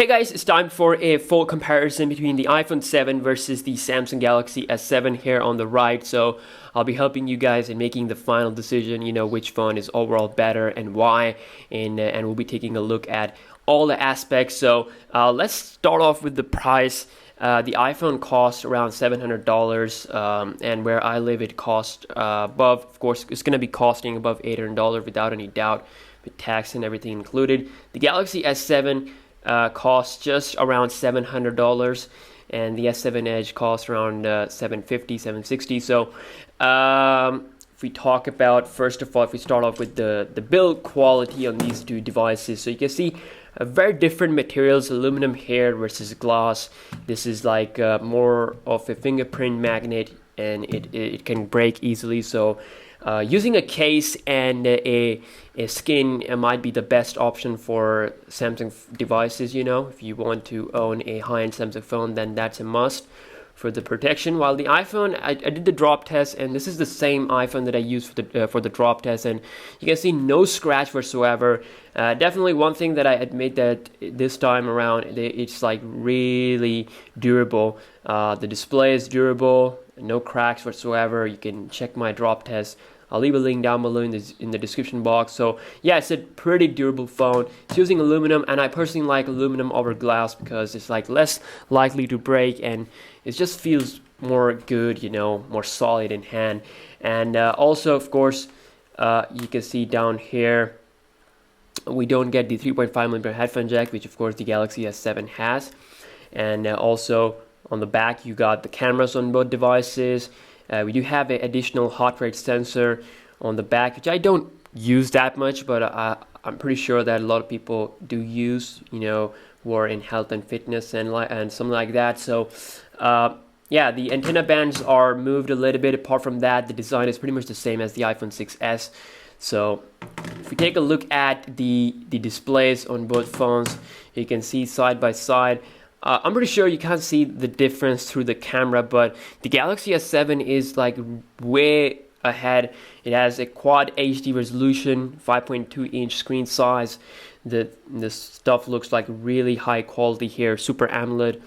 Hey guys, it's time for a full comparison between the iPhone 7 versus the Samsung Galaxy S7 here on the right. So I'll be helping you guys in making the final decision, which phone is overall better and why, and we'll be taking a look at all the aspects. So let's start off with the price. The iPhone costs around $700, and where I live it costs above, of course, it's going to be costing above $800 without any doubt, with tax and everything included. The Galaxy S7 costs just around $700, and the S7 Edge costs around $750, $760. So if we talk about, first of all, if we start off with the build quality on these two devices, so you can see very different materials, aluminum here versus glass. This is like more of a fingerprint magnet, and it can break easily. So using a case and a skin might be the best option for Samsung devices. If you want to own a high-end Samsung phone, then that's a must for the protection. While the iPhone, I did the drop test, and this is the same iPhone that I used for the drop test, and you can see no scratch whatsoever. Definitely one thing that I admit that this time around, it's like really durable. The display is durable, no cracks whatsoever. You can check my drop test. I'll leave a link down below in the description box. So yeah, it's a pretty durable phone. It's using aluminum, and I personally like aluminum over glass because it's like less likely to break, and it just feels more good, more solid in hand. And also, of course, you can see down here, we don't get the 3.5mm headphone jack, which of course the Galaxy S7 has. And also on the back, you got the cameras on both devices. We do have an additional heart rate sensor on the back, which I don't use that much, but I'm pretty sure that a lot of people do use, who are in health and fitness and something like that. So yeah, the antenna bands are moved a little bit. Apart from that, the design is pretty much the same as the iPhone 6s. So if we take a look at the displays on both phones, you can see side by side. I'm pretty sure you can't see the difference through the camera, but the Galaxy S7 is like way ahead. It has a quad HD resolution, 5.2-inch screen size. The stuff looks like really high quality here, Super AMOLED.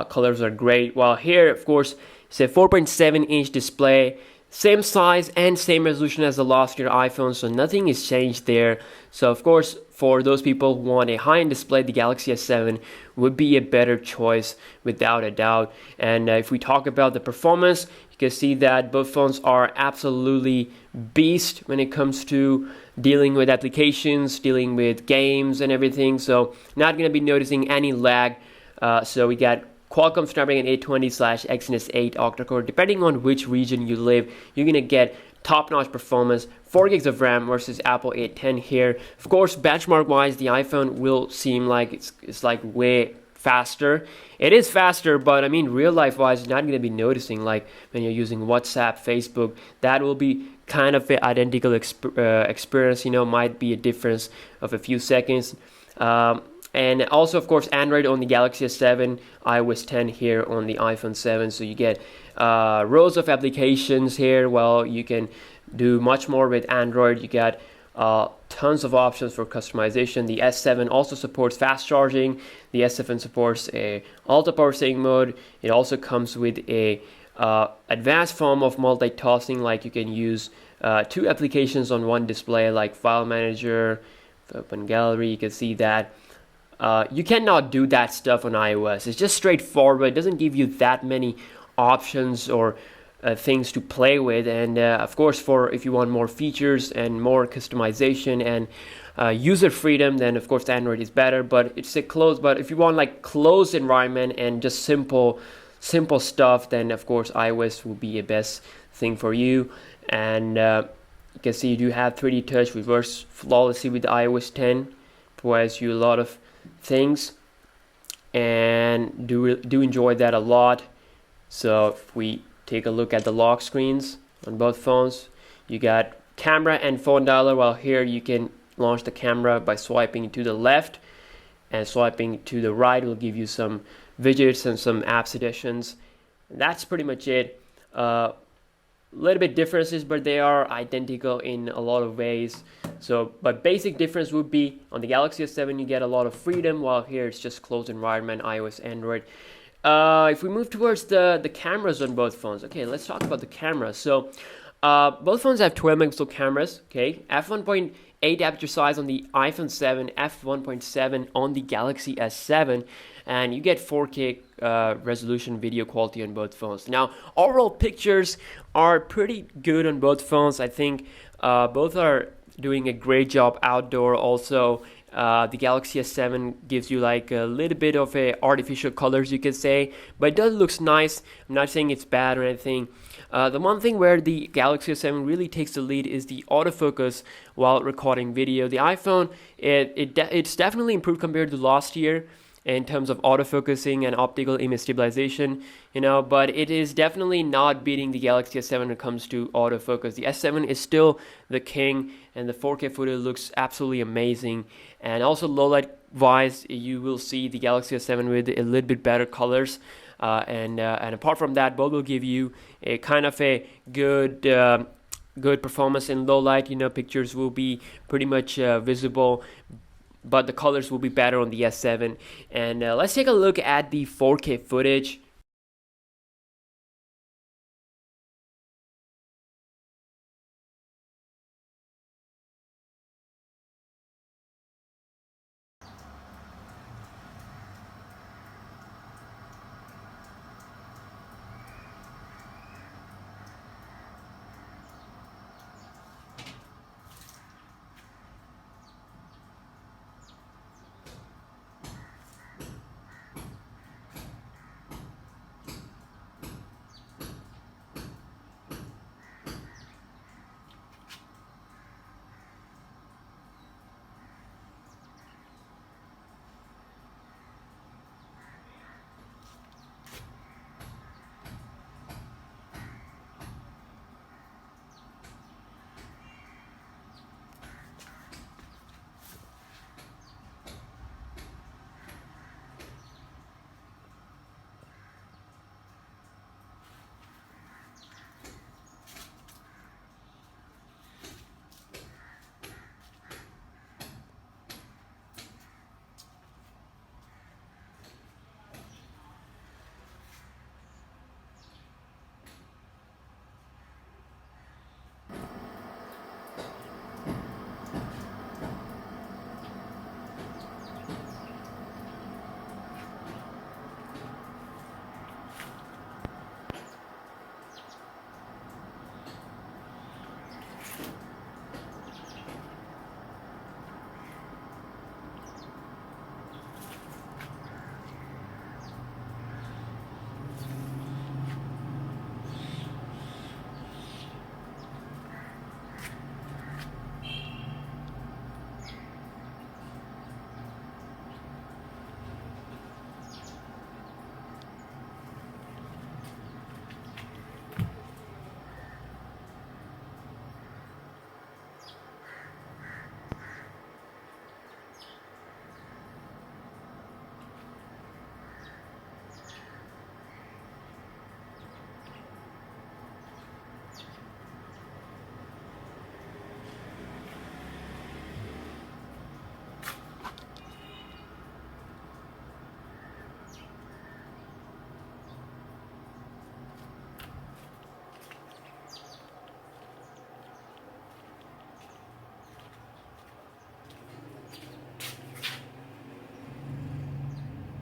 Colors are great. While here, of course, it's a 4.7-inch display, same size and same resolution as the last year iPhone, so nothing is changed there. So of course, for those people who want a high-end display, the Galaxy S7 would be a better choice without a doubt. And if we talk about the performance, you can see that both phones are absolutely beast when it comes to dealing with applications, dealing with games and everything. So not going to be noticing any lag. So we got Qualcomm Snapdragon 820/Exynos 8 octa-core. Depending on which region you live, you're going to get top-notch performance, 4 gigs of RAM versus Apple 810 here. Of course, benchmark-wise, the iPhone will seem like it's like way faster. It is faster, but I mean, real-life-wise, you're not going to be noticing, like when you're using WhatsApp, Facebook, that will be kind of an identical experience, might be a difference of a few seconds. And also, of course, Android on the Galaxy S7, iOS 10 here on the iPhone 7. So you get rows of applications here. Well, you can do much more with Android. You got tons of options for customization. The S7 also supports fast charging. The S7 supports a ultra power saving mode. It also comes with a advanced form of multitasking, like you can use 2 applications on one display, like File Manager, Open Gallery. You can see that. You cannot do that stuff on iOS. It's just straightforward. It doesn't give you that many options or things to play with. And of course, if you want more features and more customization and user freedom, then of course Android is better. But it's a closed. But if you want like closed environment and just simple stuff, then of course iOS will be a best thing for you. And you can see you do have 3D touch, reverse flawlessly with the iOS 10. Provides you a lot of things, and do enjoy that a lot. So if we take a look at the lock screens on both phones, you got camera and phone dialer. While here you can launch the camera by swiping to the left, and swiping to the right will give you some widgets and some app suggestions. That's pretty much it. little bit differences, but they are identical in a lot of ways. So, but basic difference would be on the Galaxy S7 you get a lot of freedom, while here it's just closed environment, iOS, Android. If we move towards the cameras on both phones, okay, let's talk about the cameras. So, both phones have 12 megapixel cameras, okay, f1.8 aperture size on the iPhone 7, f1.7 on the Galaxy S7, and you get 4K resolution video quality on both phones. Now, overall pictures are pretty good on both phones. I think both are doing a great job outdoor. Also, the Galaxy S7 gives you like a little bit of a artificial colors, you could say, but it does looks nice. I'm not saying it's bad or anything. The one thing where the Galaxy S7 really takes the lead is the autofocus while recording video. The iPhone, it's definitely improved compared to last year in terms of autofocusing and optical image stabilization, but it is definitely not beating the Galaxy S7 when it comes to autofocus. The S7 is still the king, and the 4K footage looks absolutely amazing. And also low light wise, you will see the Galaxy S7 with a little bit better colors. And apart from that, both will give you a kind of a good performance in low light. Pictures will be pretty much visible, but the colors will be better on the S7. And let's take a look at the 4K footage.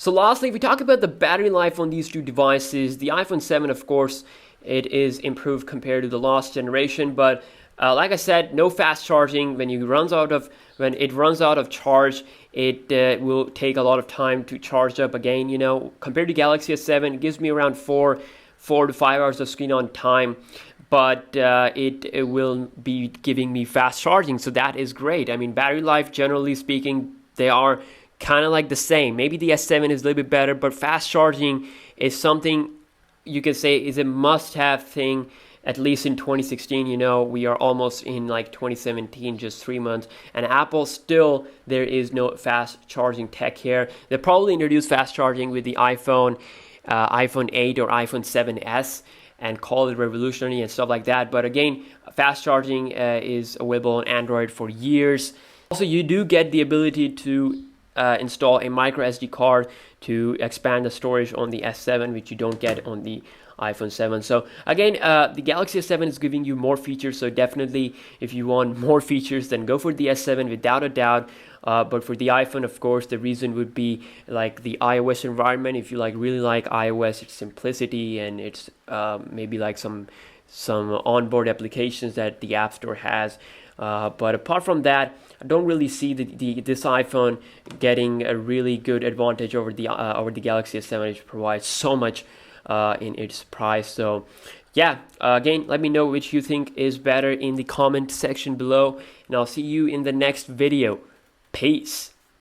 So lastly, if we talk about the battery life on these two devices, the iPhone 7, of course, it is improved compared to the last generation, but like I said, no fast charging. When it runs out of charge, it will take a lot of time to charge up again. Compared to Galaxy S7, it gives me around 4 to 5 hours of screen on time, but it will be giving me fast charging, so that is great. I mean, battery life, generally speaking, they are kind of like the same. Maybe the S7 is a little bit better, but fast charging is something you can say is a must-have thing, at least in 2016. We are almost in like 2017, just 3 months, and Apple still, there is no fast charging tech here. They'll probably introduce fast charging with the iPhone 8 or iPhone 7s, and call it revolutionary and stuff like that. But again, fast charging is available on Android for years. Also, you do get the ability to install a micro SD card to expand the storage on the S7, which you don't get on the iPhone 7. So again, the Galaxy S7 is giving you more features, so definitely if you want more features, then go for the S7 without a doubt. But for the iPhone, of course, the reason would be like the iOS environment. If you really like iOS, its simplicity and its maybe like some onboard applications that the App Store has. But apart from that, I don't really see this iPhone getting a really good advantage over the Galaxy S7, which provides so much in its price. So yeah, again, let me know which you think is better in the comment section below, and I'll see you in the next video. Peace.